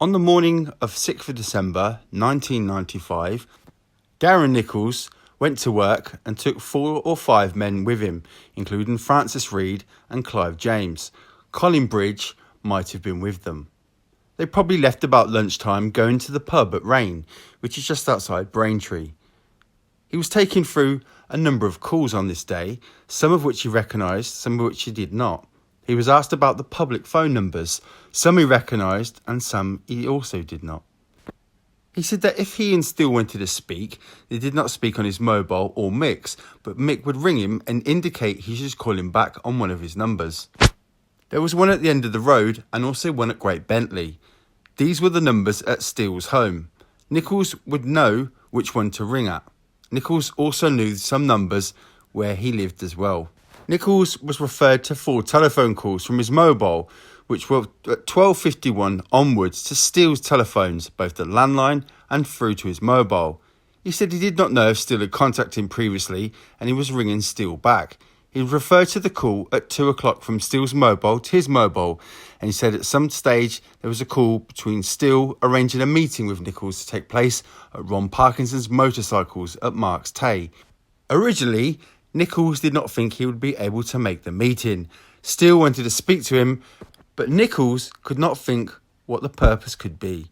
On the morning of 6th of December 1995, Darren Nicholls went to work and took 4 or 5 men with him, including Francis Reed and Clive James. Colin Bridge might have been with them. They probably left about lunchtime going to the pub at Rain, which is just outside Braintree. He was taken through a number of calls on this day, some of which he recognised, some of which he did not. He was asked about the public phone numbers, some he recognised and some he also did not. He said that if he and Steele wanted to speak, they did not speak on his mobile or Mick's, but Mick would ring him and indicate he should call him back on one of his numbers. There was one at the end of the road and also one at Great Bentley. These were the numbers at Steele's home. Nicholls would know which one to ring at. Nicholls also knew some numbers where he lived as well. Nicholls was referred to 4 telephone calls from his mobile, which were at 12:51 onwards to Steele's telephones, both the landline and through to his mobile. He said he did not know if Steele had contacted him previously and he was ringing Steele back. He referred to the call at 2 o'clock from Steele's mobile to his mobile, and he said at some stage there was a call between Steele arranging a meeting with Nicholls to take place at Ron Parkinson's motorcycles at Marks Tay. Originally, Nicholls did not think he would be able to make the meeting. Steele wanted to speak to him, but Nicholls could not think what the purpose could be.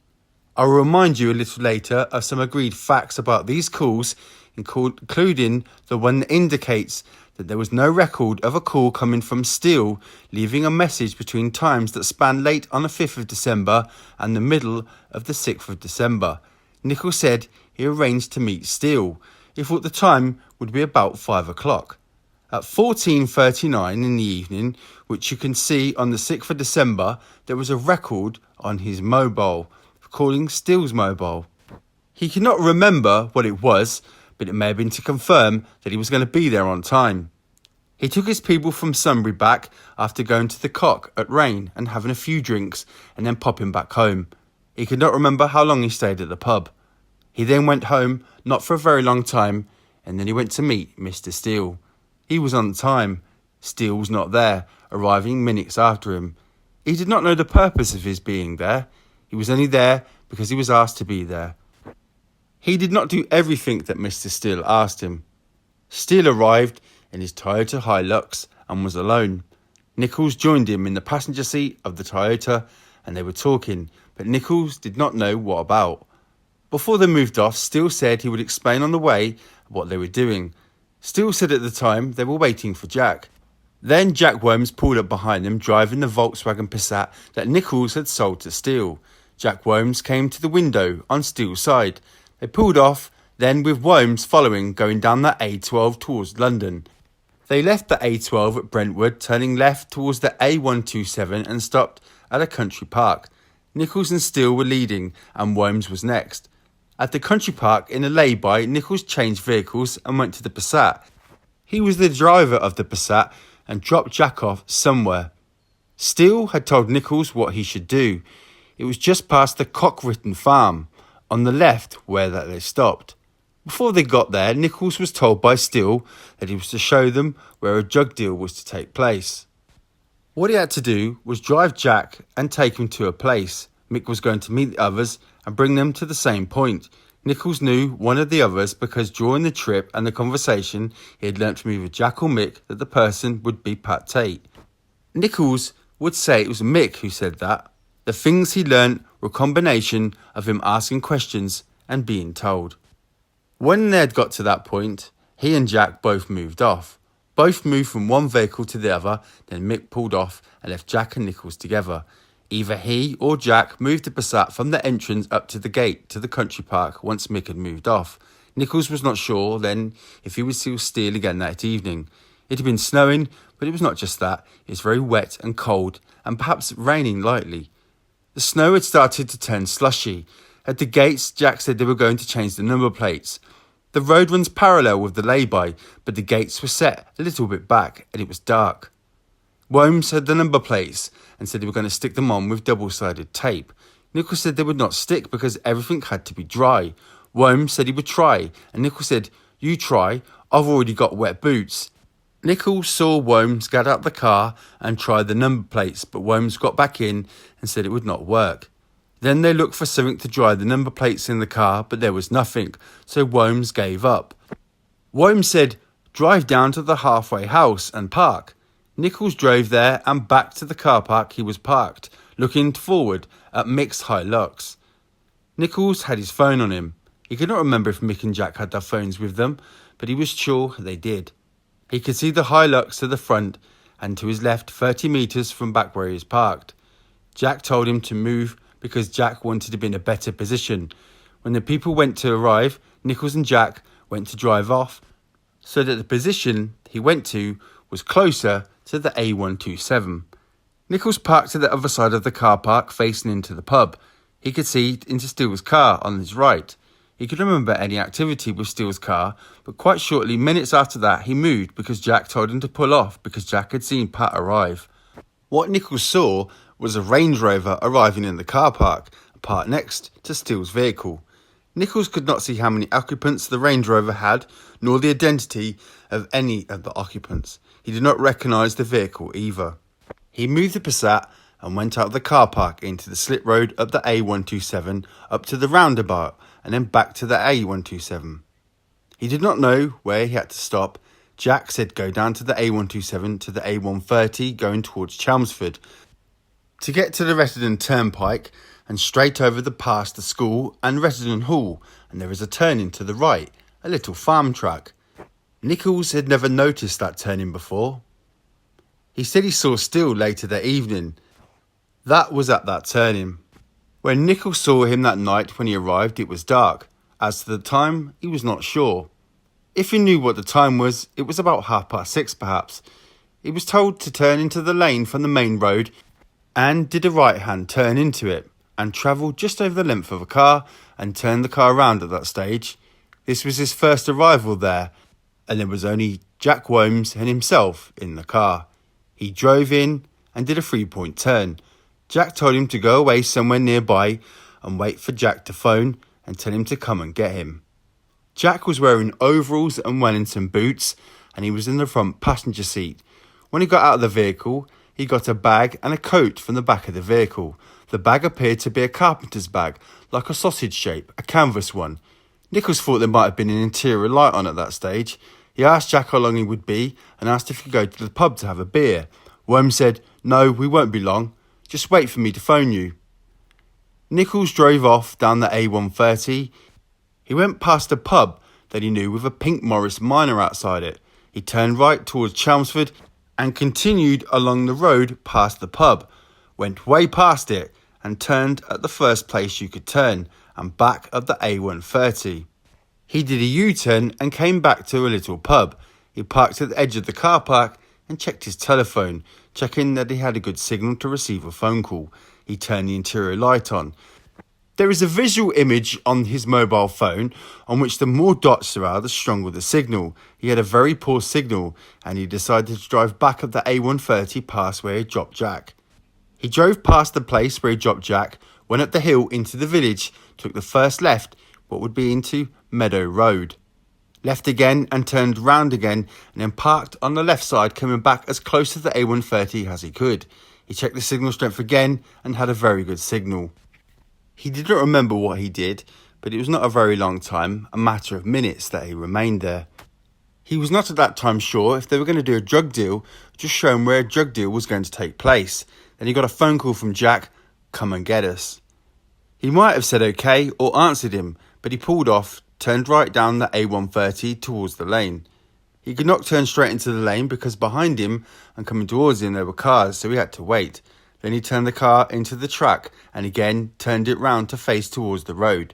I will remind you a little later of some agreed facts about these calls, including the one that indicates that there was no record of a call coming from Steele leaving a message between times that spanned late on the 5th of December and the middle of the 6th of December. Nicholls said he arranged to meet Steele. He thought the time would be about 5 o'clock. At 14:39 in the evening, which you can see on the 6th of December, there was a record on his mobile, calling Steele's mobile. He could not remember what it was, but it may have been to confirm that he was going to be there on time. He took his people from Sunbury back after going to the Cock at Rain and having a few drinks and then popping back home. He could not remember how long he stayed at the pub. He then went home, not for a very long time, and then he went to meet Mr. Steele. He was on time. Steele was not there, arriving minutes after him. He did not know the purpose of his being there. He was only there because he was asked to be there. He did not do everything that Mr. Steele asked him. Steele arrived in his Toyota Hilux and was alone. Nicholls joined him in the passenger seat of the Toyota and they were talking, but Nicholls did not know what about. Before they moved off, Steele said he would explain on the way what they were doing. Steele said at the time they were waiting for Jack. Then Jack Worms pulled up behind them driving the Volkswagen Passat that Nicholls had sold to Steele. Jack Worms came to the window on Steele's side. They pulled off, then with Worms following, going down the A12 towards London. They left the A12 at Brentwood, turning left towards the A127 and stopped at a country park. Nicholls and Steele were leading and Worms was next. At the country park in a lay-by, Nicholls changed vehicles and went to the Passat. He was the driver of the Passat and dropped Jack off somewhere. Steele had told Nicholls what he should do. It was just past the Cockritton farm, on the left where that they stopped. Before they got there, Nicholls was told by Steele that he was to show them where a drug deal was to take place. What he had to do was drive Jack and take him to a place. Mick was going to meet the others and bring them to the same point. Nicholls knew one of the others because during the trip and the conversation he had learnt from either Jack or Mick that the person would be Pat Tate. Nicholls would say it was Mick who said that. The things he learnt were a combination of him asking questions and being told. When they had got to that point, he and Jack both moved off. Both moved from one vehicle to the other, then Mick pulled off and left Jack and Nicholls together. Either he or Jack moved the Passat from the entrance up to the gate to the country park once Mick had moved off. Nicholls was not sure then if he would see Steele again that evening. It had been snowing, but it was not just that. It was very wet and cold and perhaps raining lightly. The snow had started to turn slushy. At the gates, Jack said they were going to change the number plates. The road runs parallel with the lay-by, but the gates were set a little bit back and it was dark. Worms had the number plates and said they were going to stick them on with double-sided tape. Nicholls said they would not stick because everything had to be dry. Worms said he would try, and Nicholls said, "You try, I've already got wet boots." Nicholls saw Worms get out the car and try the number plates, but Worms got back in and said it would not work. Then they looked for something to dry the number plates in the car, but there was nothing, so Holmes gave up. Holmes said, "Drive down to the halfway house and park." Nicholls drove there and back to the car park he was parked, looking forward at Mick's Hilux. Nicholls had his phone on him. He could not remember if Mick and Jack had their phones with them, but he was sure they did. He could see the Hilux to the front and to his left 30 metres from back where he was parked. Jack told him to move because Jack wanted to be in a better position. When the people went to arrive, Nicholls and Jack went to drive off so that the position he went to was closer to the A127. Nicholls parked to the other side of the car park facing into the pub. He could see into Steele's car on his right. He could remember any activity with Steele's car, but quite shortly, minutes after that, he moved because Jack told him to pull off because Jack had seen Pat arrive. What Nicholls saw was a Range Rover arriving in the car park, parked next to Steele's vehicle. Nicholls could not see how many occupants the Range Rover had, nor the identity of any of the occupants. He did not recognise the vehicle either. He moved the Passat and went out of the car park into the slip road up the A127, up to the roundabout, and then back to the A127. He did not know where he had to stop. Jack said go down to the A127 to the A130 going towards Chelmsford, to get to the Rettendon Turnpike and straight over past the school and Rettendon Hall, and there is a turning to the right, a little farm track. Nicholls had never noticed that turning before. He said he saw Steele later that evening. That was at that turning. When Nicholls saw him that night when he arrived, it was dark. As to the time, he was not sure. If he knew what the time was, it was about 6:30 perhaps. He was told to turn into the lane from the main road and did a right-hand turn into it and travelled just over the length of a car and turned the car around at that stage. This was his first arrival there, and there was only Jack Holmes and himself in the car. He drove in and did a 3-point turn. Jack told him to go away somewhere nearby and wait for Jack to phone and tell him to come and get him. Jack was wearing overalls and Wellington boots, and he was in the front passenger seat. When he got out of the vehicle, he got a bag and a coat from the back of the vehicle. The bag appeared to be a carpenter's bag, like a sausage shape, a canvas one. Nicholls thought there might have been an interior light on at that stage. He asked Jack how long he would be and asked if he could go to the pub to have a beer. Holmes said, "No, we won't be long. Just wait for me to phone you." Nicholls drove off down the A130. He went past a pub that he knew with a pink Morris Minor outside it. He turned right towards Chelmsford and continued along the road past the pub, went way past it and turned at the first place you could turn and back up the A130. He did a U-turn and came back to a little pub. He parked at the edge of the car park and checked his telephone, checking that he had a good signal to receive a phone call. He turned the interior light on. There is a visual image on his mobile phone on which the more dots there are, the stronger the signal. He had a very poor signal and he decided to drive back up the A130 past where he dropped Jack. He drove past the place where he dropped Jack, went up the hill into the village, took the first left, what would be into Meadow Road. Left again and turned round again and then parked on the left side, coming back as close to the A130 as he could. He checked the signal strength again and had a very good signal. He did not remember what he did, but it was not a very long time, a matter of minutes that he remained there. He was not at that time sure if they were going to do a drug deal, just showing where a drug deal was going to take place. Then he got a phone call from Jack, "Come and get us." He might have said okay or answered him, but he pulled off, turned right down the A130 towards the lane. He could not turn straight into the lane because behind him and coming towards him there were cars, so he had to wait. Then he turned the car into the track and again turned it round to face towards the road.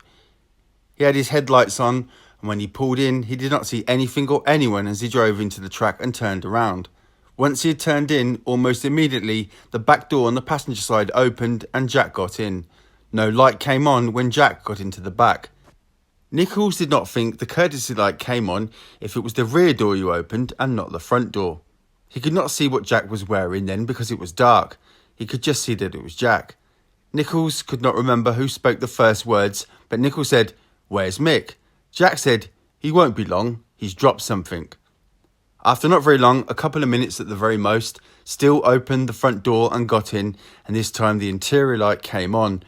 He had his headlights on, and when he pulled in, he did not see anything or anyone as he drove into the track and turned around. Once he had turned in, almost immediately, the back door on the passenger side opened and Jack got in. No light came on when Jack got into the back. Nicholls did not think the courtesy light came on if it was the rear door you opened and not the front door. He could not see what Jack was wearing then because it was dark. He could just see that it was Jack. Nicholls could not remember who spoke the first words, but Nicholls said, "Where's Mick?" Jack said, "He won't be long. He's dropped something." After not very long, a couple of minutes at the very most, Steele opened the front door and got in, and this time the interior light came on.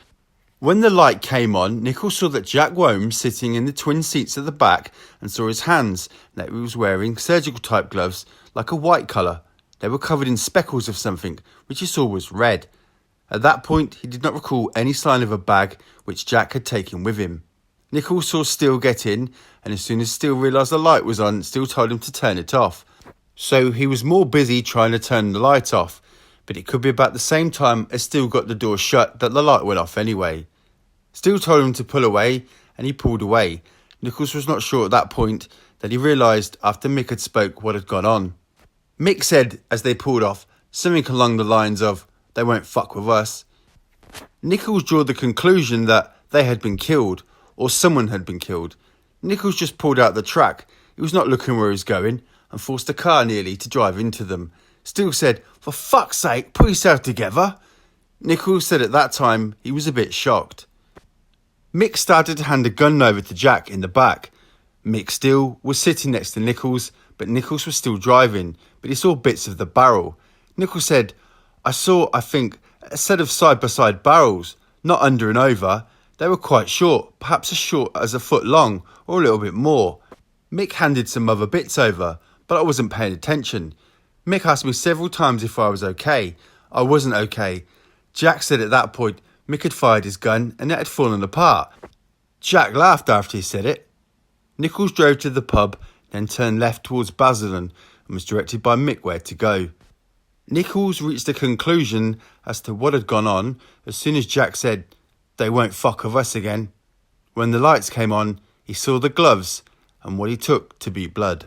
When the light came on, Nicholls saw that Jack Womes sitting in the twin seats at the back and saw his hands, that he was wearing surgical type gloves like a white colour. They were covered in speckles of something, which he saw was red. At that point, he did not recall any sign of a bag which Jack had taken with him. Nicholls saw Steele get in, and as soon as Steele realised the light was on, Steele told him to turn it off. So he was more busy trying to turn the light off, but it could be about the same time as Steele got the door shut that the light went off anyway. Steele told him to pull away, and he pulled away. Nicholls was not sure at that point that he realised after Mick had spoke what had gone on. Mick said, as they pulled off, something along the lines of, "They won't fuck with us." Nicholls drew the conclusion that they had been killed, or someone had been killed. Nicholls just pulled out the track. He was not looking where he was going, and forced a car nearly to drive into them. Steele said, "For fuck's sake, pull yourself together." Nicholls said at that time he was a bit shocked. Mick started to hand a gun over to Jack in the back. Mick Steele was sitting next to Nicholls, but Nicholls was still driving, but he saw bits of the barrel. Nicholls said, I think, a set of side-by-side barrels, not under and over. They were quite short, perhaps as short as a foot long, or a little bit more. Mick handed some other bits over, but I wasn't paying attention. Mick asked me several times if I was okay. I wasn't okay. Jack said at that point, Mick had fired his gun and it had fallen apart. Jack laughed after he said it. Nicholls drove to the pub, then turned left towards Basildon and was directed by Mick where to go. Nicholls reached a conclusion as to what had gone on as soon as Jack said, "They won't fuck with us again." When the lights came on, he saw the gloves and what he took to be blood.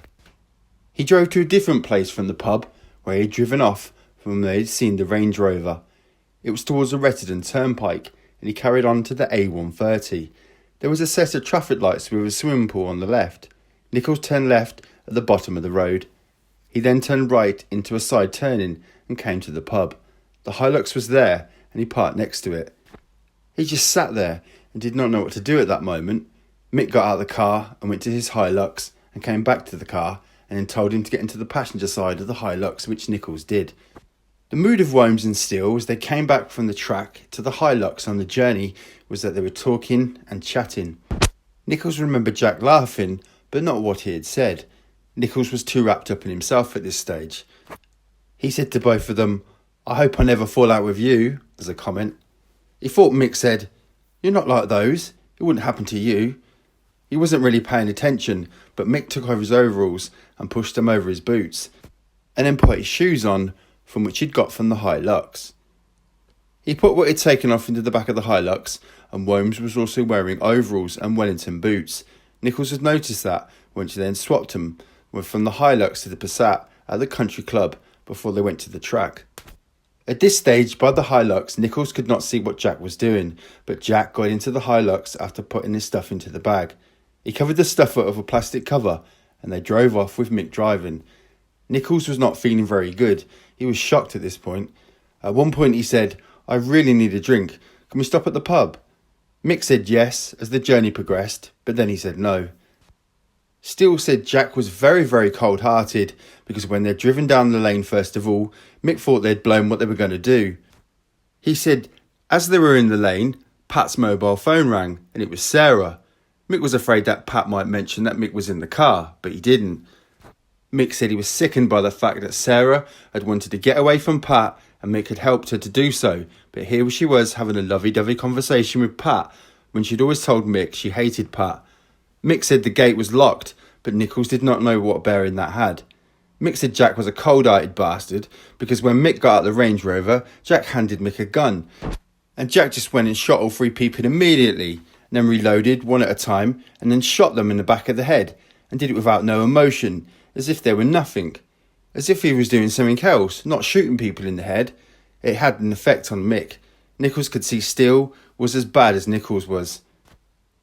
He drove to a different place from the pub where he had driven off from where he had seen the Range Rover. It was towards the Rettendon Turnpike, and he carried on to the A130. There was a set of traffic lights with a swimming pool on the left. Nicholls turned left at the bottom of the road. He then turned right into a side turning and came to the pub. The Hilux was there, and he parked next to it. He just sat there and did not know what to do at that moment. Mick got out of the car and went to his Hilux and came back to the car and then told him to get into the passenger side of the Hilux, which Nicholls did. The mood of Womes and Steele as they came back from the track to the Hilux on the journey was that they were talking and chatting. Nicholls remembered Jack laughing, but not what he had said. Nicholls was too wrapped up in himself at this stage. He said to both of them, "I hope I never fall out with you," as a comment. He thought Mick said, "You're not like those. It wouldn't happen to you." He wasn't really paying attention, but Mick took off his overalls and pushed them over his boots, and then put his shoes on, from which he'd got from the Hilux. He put what he'd taken off into the back of the Hilux, and Womes was also wearing overalls and Wellington boots. Nicholls had noticed that when she then swapped them, went from the Hilux to the Passat at the country club before they went to the track. At this stage, by the Hilux, Nicholls could not see what Jack was doing, but Jack got into the Hilux after putting his stuff into the bag. He covered the stuff up with a plastic cover, and they drove off with Mick driving. Nicholls was not feeling very good. He was shocked at this point. At one point he said, "I really need a drink. Can we stop at the pub?" Mick said yes as the journey progressed, but then he said no. Steele said Jack was very, very cold-hearted because when they'd driven down the lane first of all, Mick thought they'd blown what they were going to do. He said, as they were in the lane, Pat's mobile phone rang and it was Sarah. Mick was afraid that Pat might mention that Mick was in the car, but he didn't. Mick said he was sickened by the fact that Sarah had wanted to get away from Pat and Mick had helped her to do so, but here she was having a lovey-dovey conversation with Pat when she'd always told Mick she hated Pat. Mick said the gate was locked, but Nicholls did not know what bearing that had. Mick said Jack was a cold-hearted bastard because when Mick got out the Range Rover, Jack handed Mick a gun, and Jack just went and shot all three people immediately, and then reloaded one at a time, and then shot them in the back of the head, and did it without no emotion, as if they were nothing, as if he was doing something else, not shooting people in the head. It had an effect on Mick. Nicholls could see Steele was as bad as Nicholls was.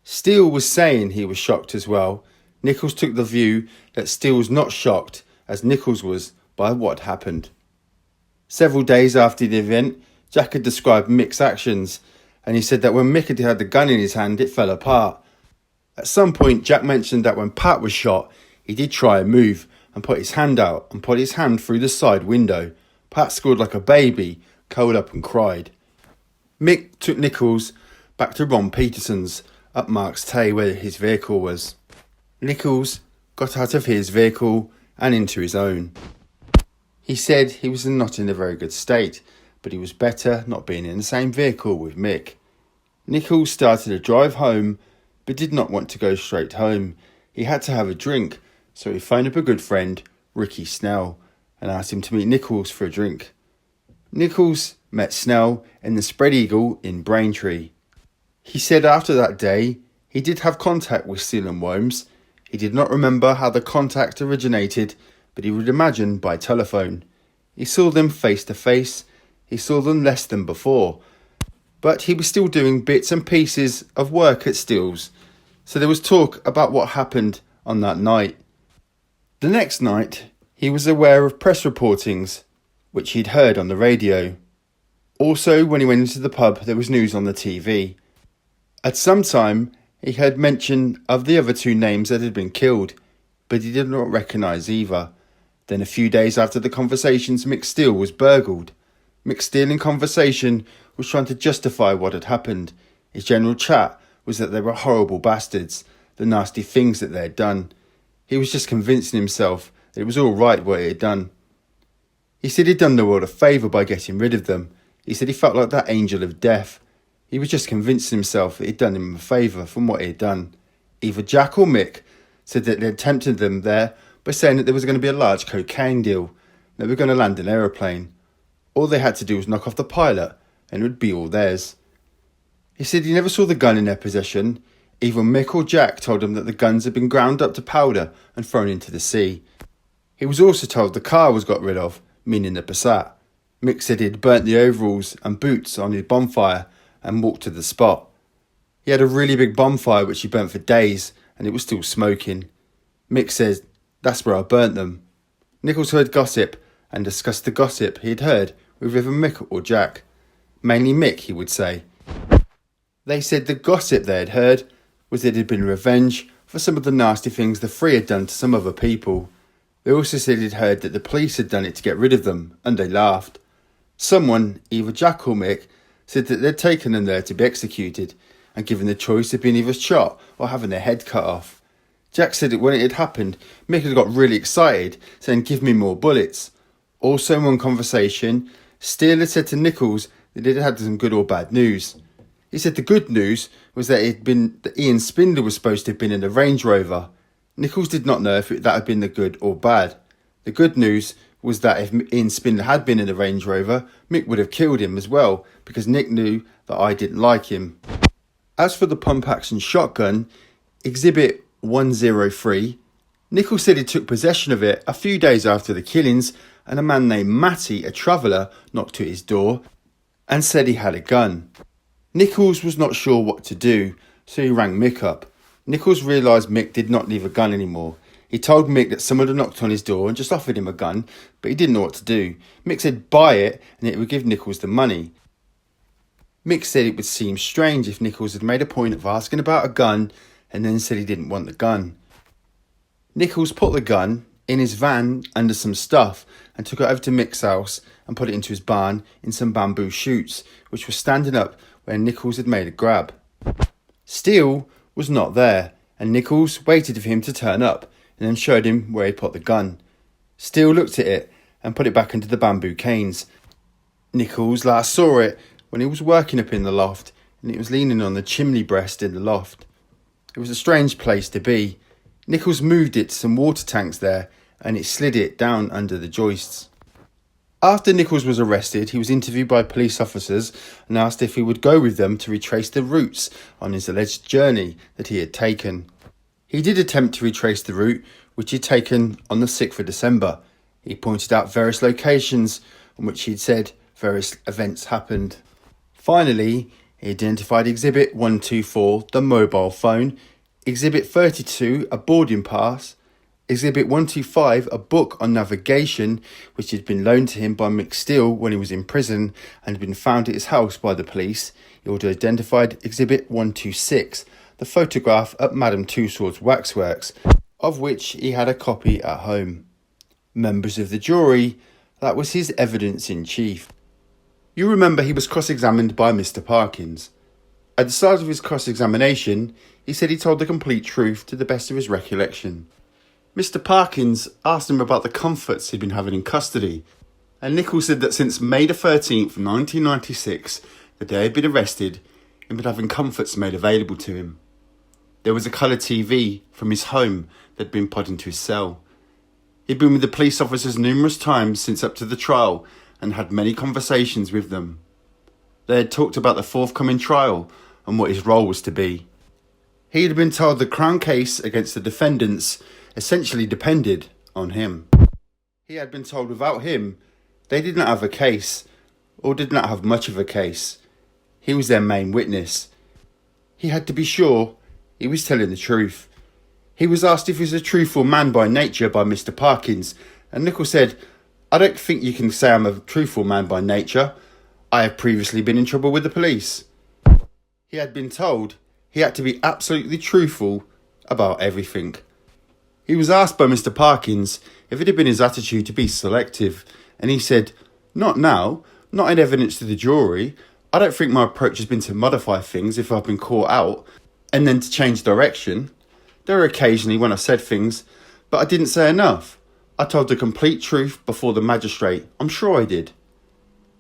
Steele was saying he was shocked as well. Nicholls took the view that Steele was not shocked, as Nicholls was, by what happened. Several days after the event, Jack had described Mick's actions, and he said that when Mick had the gun in his hand, it fell apart. At some point, Jack mentioned that when Pat was shot, he did try and move, and put his hand out, and put his hand through the side window. Pat scored like a baby, curled up and cried. Mick took Nicholls back to Ron Peterson's up Marks Tay where his vehicle was. Nicholls got out of his vehicle and into his own. He said he was not in a very good state, but he was better not being in the same vehicle with Mick. Nicholls started a drive home, but did not want to go straight home. He had to have a drink, so he phoned up a good friend, Ricky Snell, and asked him to meet Nicholls for a drink. Nicholls met Snell in the Spread Eagle in Braintree. He said after that day, he did have contact with Steele and Worms. He did not remember how the contact originated, but he would imagine by telephone. He saw them face to face. He saw them less than before. But he was still doing bits and pieces of work at Steele's, so there was talk about what happened on that night. The next night, he was aware of press reportings, which he'd heard on the radio. Also, when he went into the pub, there was news on the TV. At some time, he heard mention of the other two names that had been killed, but he did not recognise either. Then a few days after the conversations, Mick Steele was burgled. Mick Steele in conversation was trying to justify what had happened. His general chat was that they were horrible bastards, the nasty things that they had done. He was just convincing himself that it was all right what he had done. He said he'd done the world a favour by getting rid of them. He said he felt like that angel of death. He was just convincing himself that he'd done him a favour from what he had done. Either Jack or Mick said that they had tempted them there by saying that there was going to be a large cocaine deal, that they were going to land an aeroplane. All they had to do was knock off the pilot, and it would be all theirs. He said he never saw the gun in their possession. Either Mick or Jack told him that the guns had been ground up to powder and thrown into the sea. He was also told the car was got rid of, meaning the Passat. Mick said he'd burnt the overalls and boots on his bonfire and walked to the spot. He had a really big bonfire which he burnt for days, and it was still smoking. Mick says, "That's where I burnt them." Nicholls heard gossip and discussed the gossip he had heard with either Mick or Jack. Mainly Mick, he would say. They said the gossip they had heard was that it had been revenge for some of the nasty things the three had done to some other people. They also said he'd heard that the police had done it to get rid of them, and they laughed. Someone, either Jack or Mick, said that they'd taken them there to be executed, and given the choice of being either shot or having their head cut off. Jack said that when it had happened, Mick had got really excited, saying, "Give me more bullets." Also in one conversation, Steele had said to Nicholls that it had some good or bad news. He said the good news was that Ian Spindler was supposed to have been in a Range Rover. Nicholls did not know if that had been the good or bad. The good news was that if Ian Spindler had been in a Range Rover, Mick would have killed him as well, because Nick knew that I didn't like him. As for the pump-action shotgun, Exhibit 103, Nicholls said he took possession of it a few days after the killings, and a man named Matty, a traveller, knocked at his door and said he had a gun. Nicholls was not sure what to do, so he rang Mick up. Nicholls realised Mick did not leave a gun anymore. He told Mick that someone had knocked on his door and just offered him a gun, but he didn't know what to do. Mick said buy it and it would give Nicholls the money. Mick said it would seem strange if Nicholls had made a point of asking about a gun and then said he didn't want the gun. Nicholls put the gun in his van under some stuff and took it over to Mick's house and put it into his barn in some bamboo shoots, which were standing up where Nicholls had made a grab. Steele was not there, and Nicholls waited for him to turn up and then showed him where he put the gun. Steele looked at it and put it back into the bamboo canes. Nicholls last saw it when he was working up in the loft, and it was leaning on the chimney breast in the loft. It was a strange place to be. Nicholls moved it to some water tanks there, and it slid it down under the joists. After Nicholls was arrested, he was interviewed by police officers and asked if he would go with them to retrace the routes on his alleged journey that he had taken. He did attempt to retrace the route which he had taken on the 6th of December. He pointed out various locations on which he had said various events happened. Finally, he identified Exhibit 124, the mobile phone, Exhibit 32, a boarding pass, Exhibit 125, a book on navigation which had been loaned to him by Mick Steele when he was in prison and had been found at his house by the police. He also identified Exhibit 126, the photograph at Madame Tussauds Waxworks, of which he had a copy at home. Members of the jury, that was his evidence in chief. You remember he was cross-examined by Mr. Parkins. At the start of his cross-examination, he said he told the complete truth to the best of his recollection. Mr. Parkins asked him about the comforts he'd been having in custody, and Nicholls said that since May the 13th, 1996, the day he'd been arrested, he'd been having comforts made available to him. There was a colour TV from his home that had been put into his cell. He'd been with the police officers numerous times since up to the trial and had many conversations with them. They had talked about the forthcoming trial and what his role was to be. He had been told the Crown case against the defendants essentially depended on him. He had been told without him, they did not have a case, or did not have much of a case. He was their main witness. He had to be sure he was telling the truth. He was asked if he was a truthful man by nature by Mr. Parkins, and Nicholls said, "I don't think you can say I'm a truthful man by nature. I have previously been in trouble with the police." He had been told he had to be absolutely truthful about everything. He was asked by Mr. Parkins if it had been his attitude to be selective, and he said, "Not now, not in evidence to the jury. I don't think my approach has been to modify things if I've been caught out, and then to change direction. There were occasionally when I said things, but I didn't say enough. I told the complete truth before the magistrate. I'm sure I did."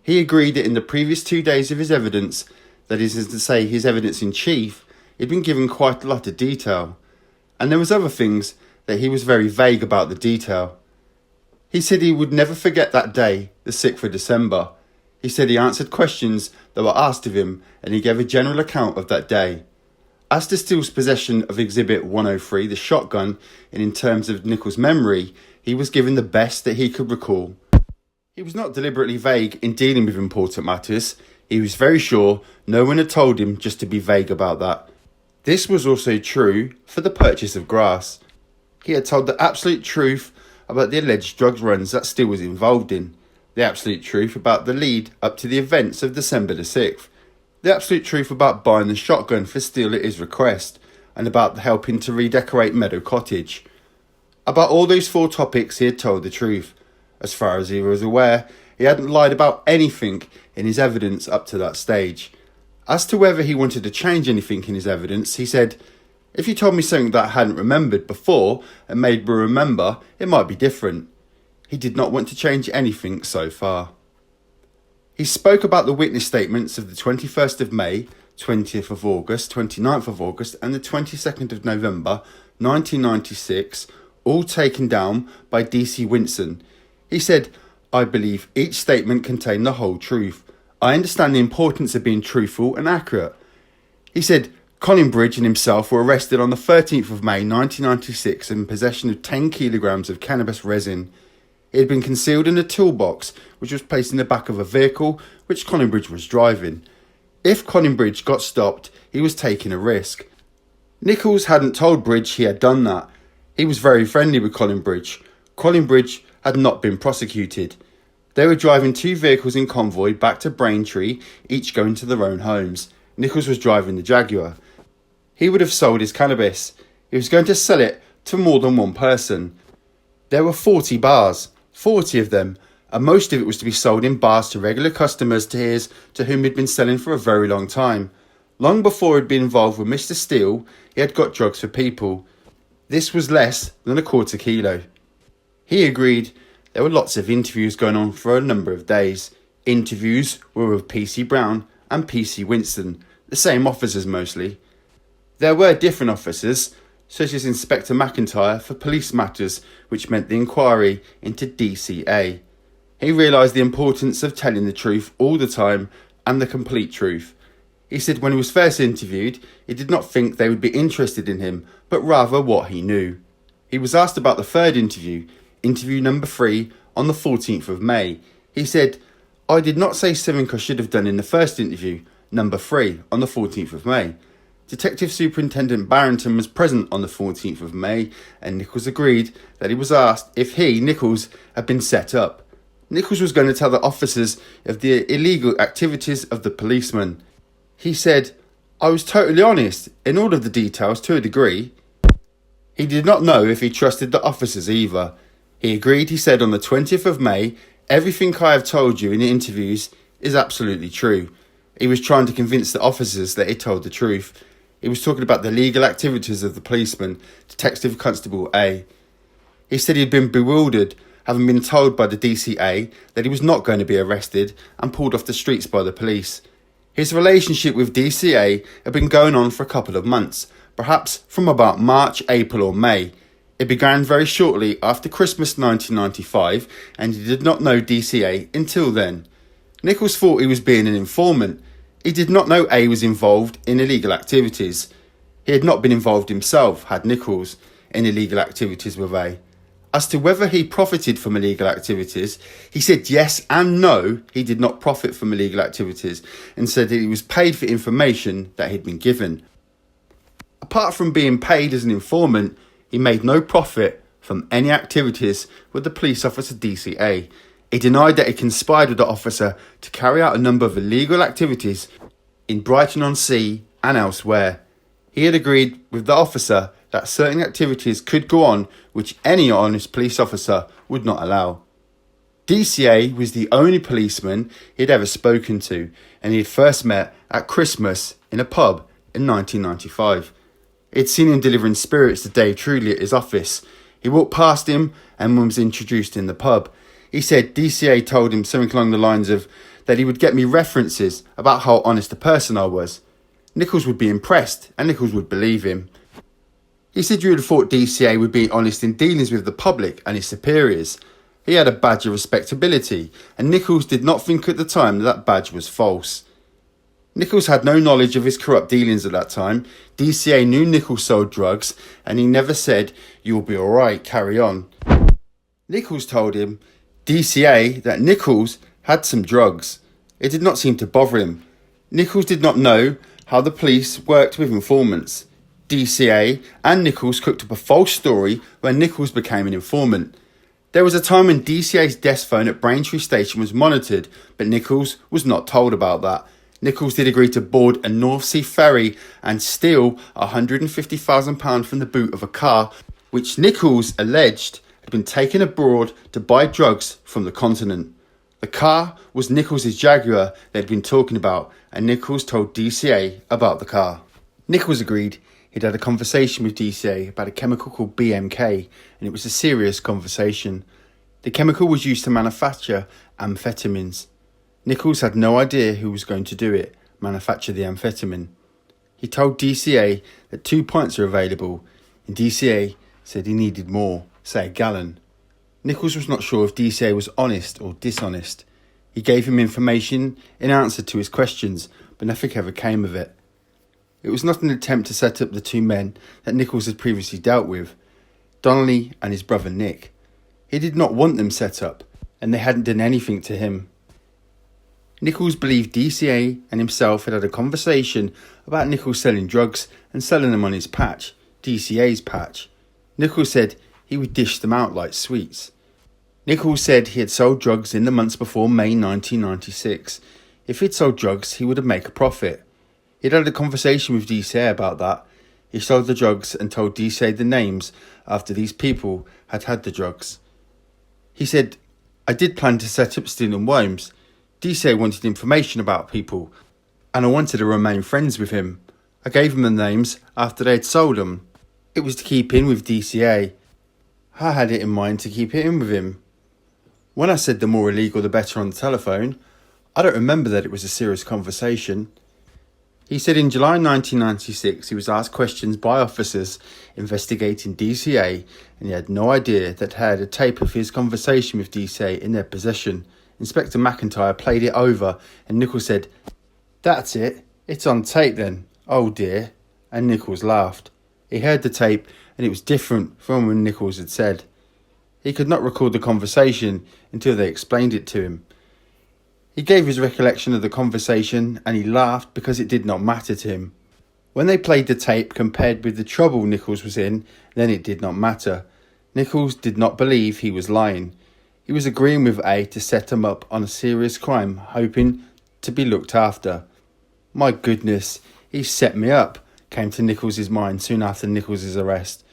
He agreed that in the previous 2 days of his evidence, that is to say his evidence in chief, he'd been given quite a lot of detail, and there was other things that he was very vague about the detail. He said he would never forget that day, the 6th of December. He said he answered questions that were asked of him, and he gave a general account of that day. As to Steele's possession of Exhibit 103, the shotgun, and in terms of Nicholls' memory, he was given the best that he could recall. He was not deliberately vague in dealing with important matters. He was very sure no one had told him just to be vague about that. This was also true for the purchase of grass. He had told the absolute truth about the alleged drug runs that Steele was involved in, the absolute truth about the lead up to the events of December the 6th, the absolute truth about buying the shotgun for Steele at his request, and about helping to redecorate Meadow Cottage. About all these 4 topics he had told the truth. As far as he was aware, he hadn't lied about anything in his evidence up to that stage. As to whether he wanted to change anything in his evidence, he said, "If you told me something that I hadn't remembered before and made me remember, it might be different." He did not want to change anything so far. He spoke about the witness statements of the 21st of May, 20th of August, 29th of August and the 22nd of November 1996, all taken down by D.C. Winson. He said, "I believe each statement contained the whole truth. I understand the importance of being truthful and accurate." He said, Colinbridge and himself were arrested on the 13th of May 1996 in possession of 10 kilograms of cannabis resin. It had been concealed in a toolbox which was placed in the back of a vehicle which Colinbridge was driving. If Colinbridge got stopped, he was taking a risk. Nicholls hadn't told Bridge he had done that. He was very friendly with Colinbridge. Colinbridge had not been prosecuted. They were driving 2 vehicles in convoy back to Braintree, each going to their own homes. Nicholls was driving the Jaguar. He would have sold his cannabis. He was going to sell it to more than one person. There were 40 bars, 40 of them, and most of it was to be sold in bars to regular customers to whom he'd been selling for a very long time. Long before he'd been involved with Mr. Steele, he had got drugs for people. This was less than a quarter kilo. He agreed there were lots of interviews going on for a number of days. Interviews were with P.C. Brown and P.C. Winston, the same officers mostly. There were different officers, such as Inspector McIntyre for police matters, which meant the inquiry into DCA. He realised the importance of telling the truth all the time and the complete truth. He said when he was first interviewed, he did not think they would be interested in him, but rather what he knew. He was asked about the third interview, interview number 3, on the 14th of May. He said, "I did not say something I should have done in the first interview, number 3, on the 14th of May. Detective Superintendent Barrington was present on the 14th of May, and Nicholls agreed that he was asked if he, Nicholls, had been set up. Nicholls was going to tell the officers of the illegal activities of the policeman. He said, I was totally honest in all of the details to a degree. He did not know if he trusted the officers either. He agreed, he said on the 20th of May, everything I have told you in the interviews is absolutely true. He was trying to convince the officers that he told the truth. He was talking about the legal activities of the policeman, Detective Constable A. He said he'd been bewildered, having been told by the DCA that he was not going to be arrested and pulled off the streets by the police. His relationship with DCA had been going on for a couple of months, perhaps from about March, April or May. It began very shortly after Christmas 1995, and he did not know DCA until then. Nicholls thought he was being an informant. He did not know A was involved in illegal activities. He had not been involved himself, had Nicholls, in illegal activities with A. As to whether he profited from illegal activities, he said yes and no, he did not profit from illegal activities, and said that he was paid for information that he'd been given. Apart from being paid as an informant, he made no profit from any activities with the police officer DCA. He denied that he conspired with the officer to carry out a number of illegal activities in Brighton-on-Sea and elsewhere. He had agreed with the officer that certain activities could go on which any honest police officer would not allow. DCA was the only policeman he'd ever spoken to, and he had first met at Christmas in a pub in 1995. He'd seen him delivering spirits to Dave Truly at his office. He walked past him and was introduced in the pub. He said DCA told him something along the lines of that he would get me references about how honest a person I was. Nicholls would be impressed and Nicholls would believe him. He said you would have thought DCA would be honest in dealings with the public and his superiors. He had a badge of respectability, and Nicholls did not think at the time that badge was false. Nicholls had no knowledge of his corrupt dealings at that time. DCA knew Nicholls sold drugs, and he never said, "You'll be alright, carry on." Nicholls told him, DCA, that Nicholls had some drugs. It did not seem to bother him. Nicholls did not know how the police worked with informants. DCA and Nicholls cooked up a false story when Nicholls became an informant. There was a time when DCA's desk phone at Braintree Station was monitored, but Nicholls was not told about that. Nicholls did agree to board a North Sea ferry and steal £150,000 from the boot of a car, which Nicholls alleged had been taken abroad to buy drugs from the continent. The car was Nicholls' Jaguar they'd been talking about, and Nicholls told DCA about the car. Nicholls agreed he'd had a conversation with DCA about a chemical called BMK, and it was a serious conversation. The chemical was used to manufacture amphetamines. Nicholls had no idea who was going to do it, manufacture the amphetamine. He told DCA that 2 pints are available, and DCA said he needed more, say a gallon. Nicholls was not sure if DCA was honest or dishonest. He gave him information in answer to his questions, but nothing ever came of it. It was not an attempt to set up the two men that Nicholls had previously dealt with, Donnelly and his brother Nick. He did not want them set up, and they hadn't done anything to him. Nicholls believed DCA and himself had had a conversation about Nicholls selling drugs and selling them on his patch, DCA's patch. Nicholls said he would dish them out like sweets. Nicholls said he had sold drugs in the months before May 1996. If he'd sold drugs, he would have made a profit. He'd had a conversation with DCA about that. He sold the drugs and told DCA the names after these people had had the drugs. He said, I did plan to set up Steele and Womes. DCA wanted information about people, and I wanted to remain friends with him. I gave him the names after they had sold them. It was to keep in with DCA. I had it in mind to keep it in with him. When I said the more illegal the better on the telephone, I don't remember that it was a serious conversation. He said in July 1996 he was asked questions by officers investigating DCA, and he had no idea that they had a tape of his conversation with DCA in their possession. Inspector McIntyre played it over, and Nicholls said, "That's it, it's on tape then, oh dear," and Nicholls laughed. He heard the tape, and it was different from what Nicholls had said. He could not recall the conversation until they explained it to him. He gave his recollection of the conversation, and he laughed because it did not matter to him. When they played the tape compared with the trouble Nicholls was in, then it did not matter. Nicholls did not believe he was lying. He was agreeing with A to set him up on a serious crime, hoping to be looked after. My goodness, he set me up, came to Nicholls' mind soon after Nicholls' arrest.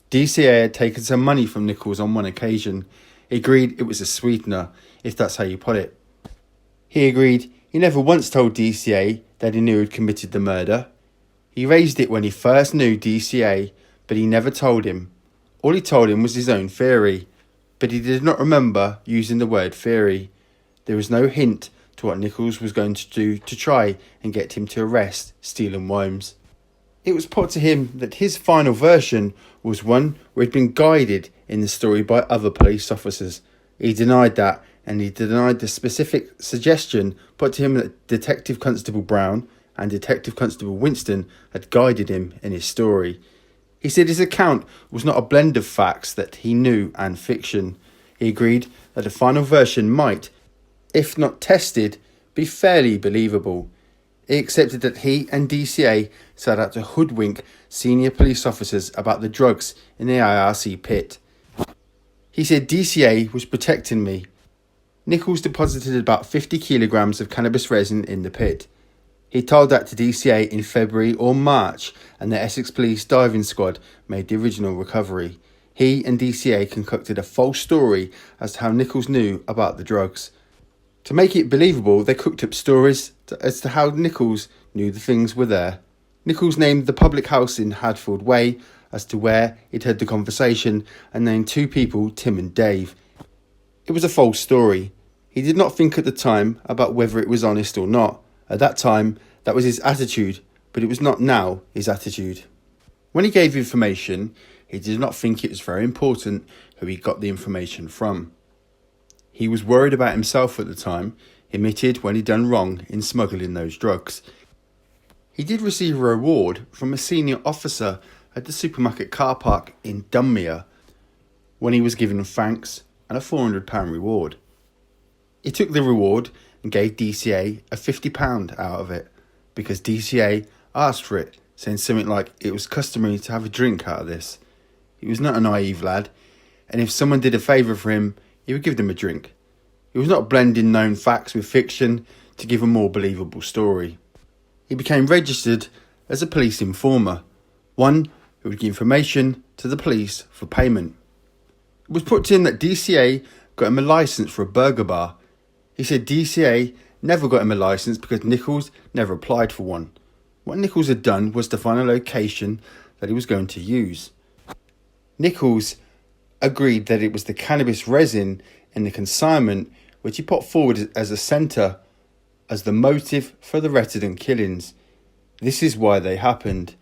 DCA had taken some money from Nicholls on one occasion. He agreed it was a sweetener, if that's how you put it. He agreed He never once told DCA that he knew he'd committed the murder. He raised it when he first knew DCA, but he never told him. All he told him was his own theory, but he did not remember using the word theory. There was no hint to what Nicholls was going to do to try and get him to arrest Steele and Wilmes. It was put to him that his final version was one where he'd been guided in the story by other police officers. He denied that, and he denied the specific suggestion put to him that Detective Constable Brown and Detective Constable Winston had guided him in his story. He said his account was not a blend of facts that he knew and fiction. He agreed that the final version might, if not tested, be fairly believable. He accepted that he and DCA set out to hoodwink senior police officers about the drugs in the IRC pit. He said DCA was protecting me. Nicholls deposited about 50 kilograms of cannabis resin in the pit. He told that to DCA in February or March, and the Essex Police Diving Squad made the original recovery. He and DCA concocted a false story as to how Nicholls knew about the drugs. To make it believable, they cooked up stories as to how Nicholls knew the things were there. Nicholls named the public house in Hadfield Way as to where he'd heard the conversation, and named two people, Tim and Dave. It was a false story. He did not think at the time about whether it was honest or not. At that time, that was his attitude, but it was not now his attitude. When he gave information, he did not think it was very important who he got the information from. He was worried about himself at the time, admitted when he'd done wrong in smuggling those drugs. He did receive a reward from a senior officer at the supermarket car park in Dunmere when he was given thanks and a £400 reward. He took the reward and gave DCA a £50 out of it because DCA asked for it, saying something like it was customary to have a drink out of this. He was not a naive lad, and if someone did a favour for him, he would give them a drink. He was not blending known facts with fiction to give a more believable story. He became registered as a police informer, one who would give information to the police for payment. It was put to him that DCA got him a licence for a burger bar. He said DCA never got him a licence because Nicholls never applied for one. What Nicholls had done was to find a location that he was going to use. Nicholls agreed that it was the cannabis resin in the consignment which he put forward as a centre as the motive for the Rettendon killings. This is why they happened.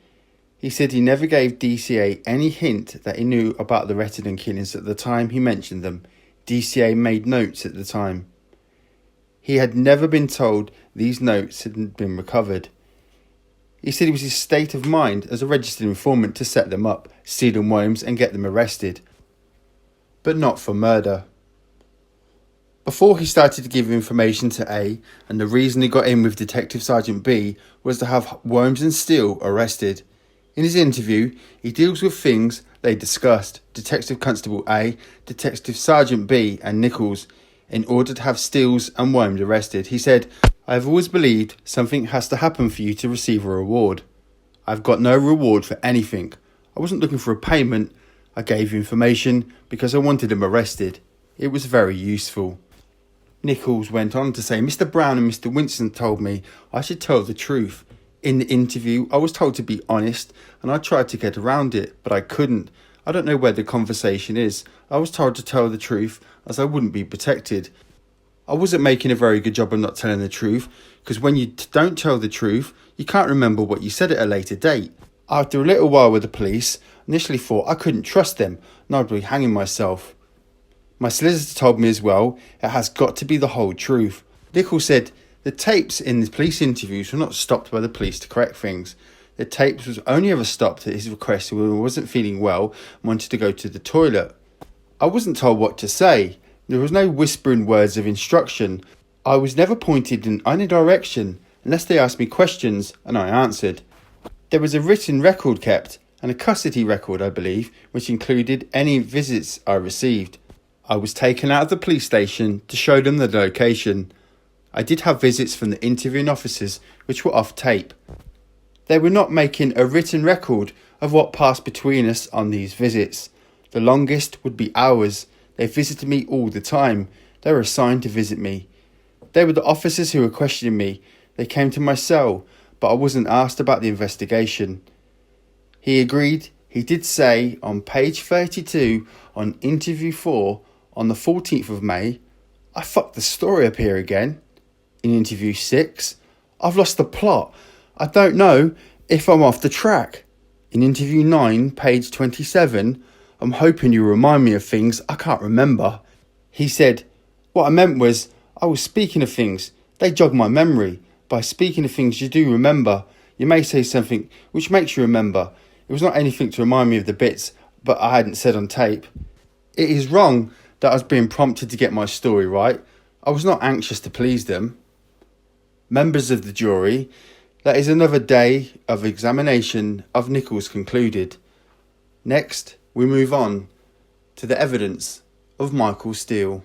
He said he never gave DCA any hint that he knew about the Rettendon killings at the time he mentioned them. DCA made notes at the time. He had never been told these notes had been recovered. He said it was his state of mind as a registered informant to set them up, Steele and Wilmes, and get them arrested, but not for murder. Before he started to give information to A, and the reason he got in with Detective Sergeant B was to have Wilmes and Steele arrested. In his interview, he deals with things they discussed, Detective Constable A, Detective Sergeant B and Nicholls, in order to have Steele and Wilmes arrested. He said, "I have always believed something has to happen for you to receive a reward. I've got no reward for anything. I wasn't looking for a payment. I gave you information because I wanted him arrested. It was very useful." Nicholls went on to say, "Mr. Brown and Mr. Winston told me I should tell the truth. In the interview, I was told to be honest, and I tried to get around it, but I couldn't. I don't know where the conversation is. I was told to tell the truth, as I wouldn't be protected. I wasn't making a very good job of not telling the truth, because when you don't tell the truth, you can't remember what you said at a later date. After a little while with the police, I initially thought I couldn't trust them, and I'd be hanging myself. My solicitor told me as well, it has got to be the whole truth." Nicholls said the tapes in the police interviews were not stopped by the police to correct things. The tapes was only ever stopped at his request when he wasn't feeling well and wanted to go to the toilet. "I wasn't told what to say. There was no whispering words of instruction. I was never pointed in any direction unless they asked me questions and I answered. There was a written record kept and a custody record, I believe, which included any visits I received. I was taken out of the police station to show them the location. I did have visits from the interviewing officers which were off tape. They were not making a written record of what passed between us on these visits. The longest would be hours. They visited me all the time. They were assigned to visit me. They were the officers who were questioning me. They came to my cell, but I wasn't asked about the investigation. He agreed. He did say on page 32 on interview 4 on the 14th of May, I fucked the story up here again. In interview 6, I've lost the plot. I don't know if I'm off the track. In interview 9, page 27, I'm hoping you remind me of things I can't remember. He said, what I meant was, I was speaking of things. They jog my memory. By speaking of things you do remember, you may say something which makes you remember. It was not anything to remind me of the bits, but I hadn't said on tape. It is wrong that I was being prompted to get my story right. I was not anxious to please them. Members of the jury, that is another day of examination of Nicholls concluded. Next, we move on to the evidence of Michael Steele.